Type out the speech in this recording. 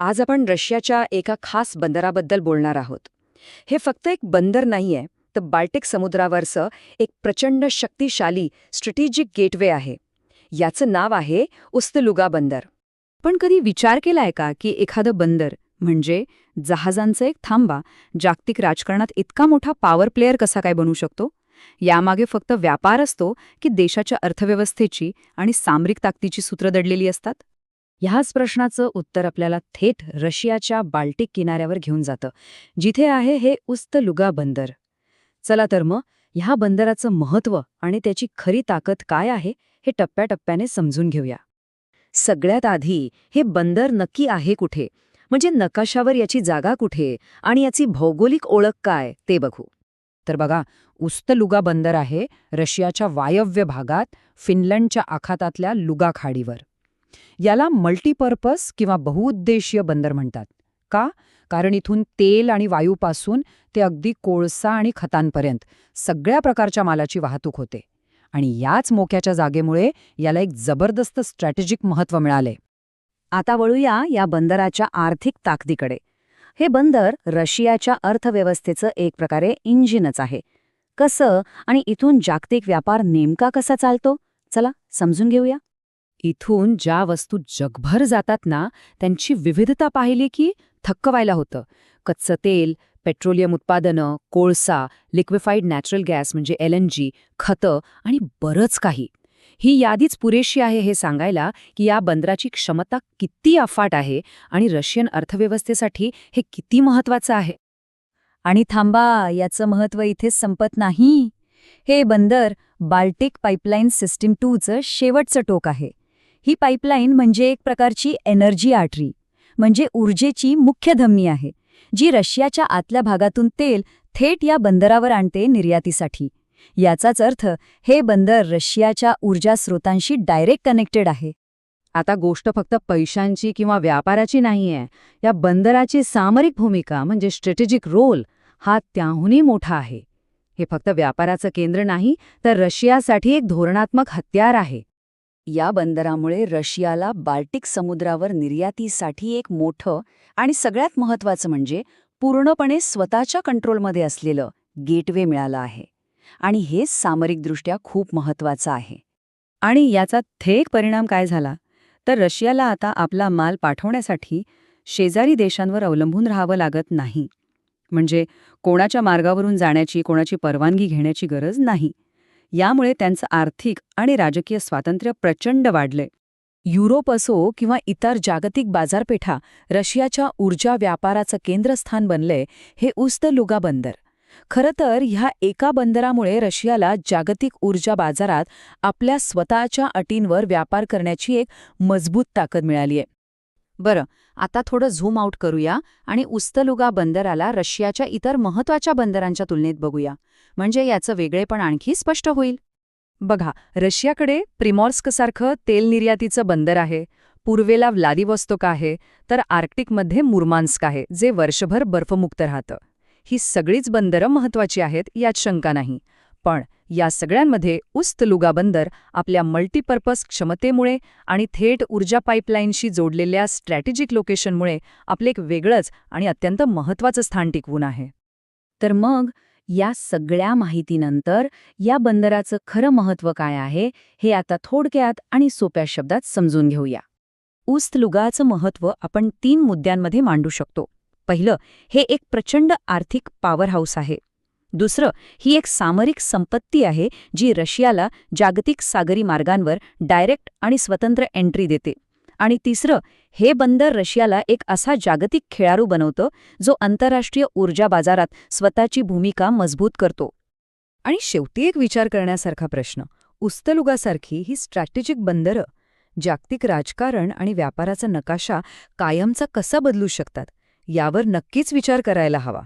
आज आपण रशियाच्या एका खास बंदराबद्दल बोलणार आहोत. हे फक्त एक बंदर नाहीये, तर बाल्टिक समुद्रावरचं एक प्रचंड शक्तिशाली स्ट्रॅटेजिक गेटवे आहे. याचं नाव आहे उस्तलुगा बंदर. पण कधी विचार केलाय का की एखादं बंदर म्हणजे जहाजांचा एक थांबा जागतिक राजकारणात इतका मोठा पॉवर प्लेयर कसा काय बनू शकतो? यामागे फक्त व्यापार असतो की देशाच्या अर्थव्यवस्थेची आणि सामरिक ताकदीची सूत्र दडलेली असतात? ह्याच प्रश्नाचं उत्तर आपल्याला थेट रशियाच्या बाल्टिक किनाऱ्यावर घेऊन जातं, जिथे आहे हे उस्तलुगा बंदर. चला तर मग ह्या बंदराचं महत्त्व आणि त्याची खरी ताकद काय आहे हे टप्प्याटप्प्याने समजून घेऊया. सगळ्यात आधी हे बंदर नक्की आहे कुठे, म्हणजे नकाशावर याची जागा कुठे आणि याची भौगोलिक ओळख काय ते बघू. तर बघा, उस्तलुगा बंदर आहे रशियाच्या वायव्य भागात फिनलंडच्या आखातातल्या लुगा खाडीवर. याला मल्टीपर्पज किंवा बहुउद्देशीय बंदर म्हणतात. का? कारण इथून तेल आणि वायूपासून ते अगदी कोळसा आणि खतांपर्यंत सगळ्या प्रकारच्या मालाची वाहतूक होते. आणि याच मोक्याच्या जागेमुळे याला एक जबरदस्त स्ट्रॅटेजिक महत्त्व मिळाले. आता वळूया या बंदराच्या आर्थिक ताकदीकडे. हे बंदर रशियाच्या अर्थव्यवस्थेचं एक प्रकारे इंजिनच आहे. कसं आणि इथून जागतिक व्यापार नेमका कसा चालतो, चला समजून घेऊया. इथून ज्या वस्तू जगभर जातात ना, त्यांची विविधता पाहिली की थक्क व्हायला होतं. कच्चं तेल, पेट्रोलियम उत्पादनं, कोळसा, लिक्विफाईड नॅचरल गॅस म्हणजे LNG, खतं आणि बरंच काही. ही यादीच पुरेशी आहे हे सांगायला की या बंदराची क्षमता किती अफाट आहे आणि रशियन अर्थव्यवस्थेसाठी हे किती महत्त्वाचं आहे. आणि थांबा, याचं महत्त्व इथेच संपत नाही. हे बंदर बाल्टिक पाईपलाईन सिस्टीम 2चं शेवटचं टोक आहे. ही पाईपलाईन म्हणजे एक प्रकारची एनर्जी आर्टरी, म्हणजे ऊर्जेची मुख्य धमनी आहे, जी रशियाच्या आतल्या भागातून तेल थेट या बंदरावर आणते निर्यातीसाठी. याचाच अर्थ हे बंदर रशियाच्या ऊर्जा स्रोतांशी डायरेक्ट कनेक्टेड आहे. आता गोष्ट फक्त पैशांची किंवा व्यापाराची नाहीये. या बंदराची सामरिक भूमिका म्हणजे स्ट्रॅटेजिक रोल हा त्याहूनही मोठा आहे. हे फक्त व्यापाराचं केंद्र नाही, तर रशियासाठी एक धोरणात्मक हत्यार आहे. या बंदरामुळे रशियाला बाल्टिक समुद्रावर निर्यातीसाठी एक मोठं आणि सगळ्यात महत्त्वाचं म्हणजे पूर्णपणे स्वतःच्या कंट्रोलमध्ये असलेलं गेटवे मिळालं आहे. आणि हे सामरिकदृष्ट्या खूप महत्त्वाचं आहे. आणि याचा थेट परिणाम काय झाला तर रशियाला आता आपला माल पाठवण्यासाठी शेजारी देशांवर अवलंबून राहावं लागत नाही. म्हणजे कोणाच्या मार्गावरून जाण्याची, कोणाची परवानगी घेण्याची गरज नाही. यामुळे त्यांचं आर्थिक आणि राजकीय स्वातंत्र्य प्रचंड वाढलंय. युरोप असो किंवा इतर जागतिक बाजारपेठा रशियाच्या ऊर्जा व्यापाराचं केंद्रस्थान बनलंय हे उस्तलुगा बंदर. खरं तर ह्या एका बंदरामुळे रशियाला जागतिक ऊर्जा बाजारात आपल्या स्वतःच्या अटींवर व्यापार करण्याची एक मजबूत ताकद मिळालीय. बरं, आता थोडं झूम आउट करूया आणि उस्तलुगा बंदराला रशियाच्या इतर महत्त्वाच्या बंदरांच्या तुलनेत बघूया, म्हणजे याचं वेगळेपण आणखी स्पष्ट होईल. बघा, रशियाकडे प्रिमॉर्स्कसारखं तेल निर्यातीचं बंदर आहे, पूर्वेला व्लादिवोस्तोक आहे, तर आर्क्टिकमध्ये मुर्मान्स्क आहे, जे वर्षभर बर्फमुक्त राहतं. ही सगळीच बंदरं महत्त्वाची आहेत, यात शंका नाही. पण या सगळ्यांमध्ये उस्तलुगा बंदर आपल्या मल्टीपर्पज क्षमतेमुळे आणि थेट ऊर्जा पाईपलाईनशी जोडलेल्या स्ट्रॅटेजिक लोकेशनमुळे आपले एक वेगळंच आणि अत्यंत महत्त्वाचं स्थान टिकवून आहे. तर मग या सगळ्या माहितीनंतर या बंदराचं खरं महत्त्व काय आहे हे आता थोडक्यात आणि सोप्या शब्दात समजून घेऊया. उस्तलुगाचं महत्त्व आपण 3 मुद्द्यांमध्ये मांडू शकतो. पहिलं, हे एक प्रचंड आर्थिक पॉवर हाऊस आहे. दुसरं, ही एक सामरिक संपत्ती आहे जी रशियाला जागतिक सागरी मार्गांवर डायरेक्ट आणि स्वतंत्र एंट्री देते. आणि तिसरं, हे बंदर रशियाला एक असा जागतिक खेळाडू बनवतं जो आंतरराष्ट्रीय ऊर्जा बाजारात स्वतःची भूमिका मजबूत करतो. आणि शेवटी एक विचार करण्यासारखा प्रश्न, उस्तलुगासारखी ही स्ट्रॅटेजिक बंदरं जागतिक राजकारण आणि व्यापाराचा नकाशा कायमचा कसा बदलू शकतात, यावर नक्कीच विचार करायला हवा.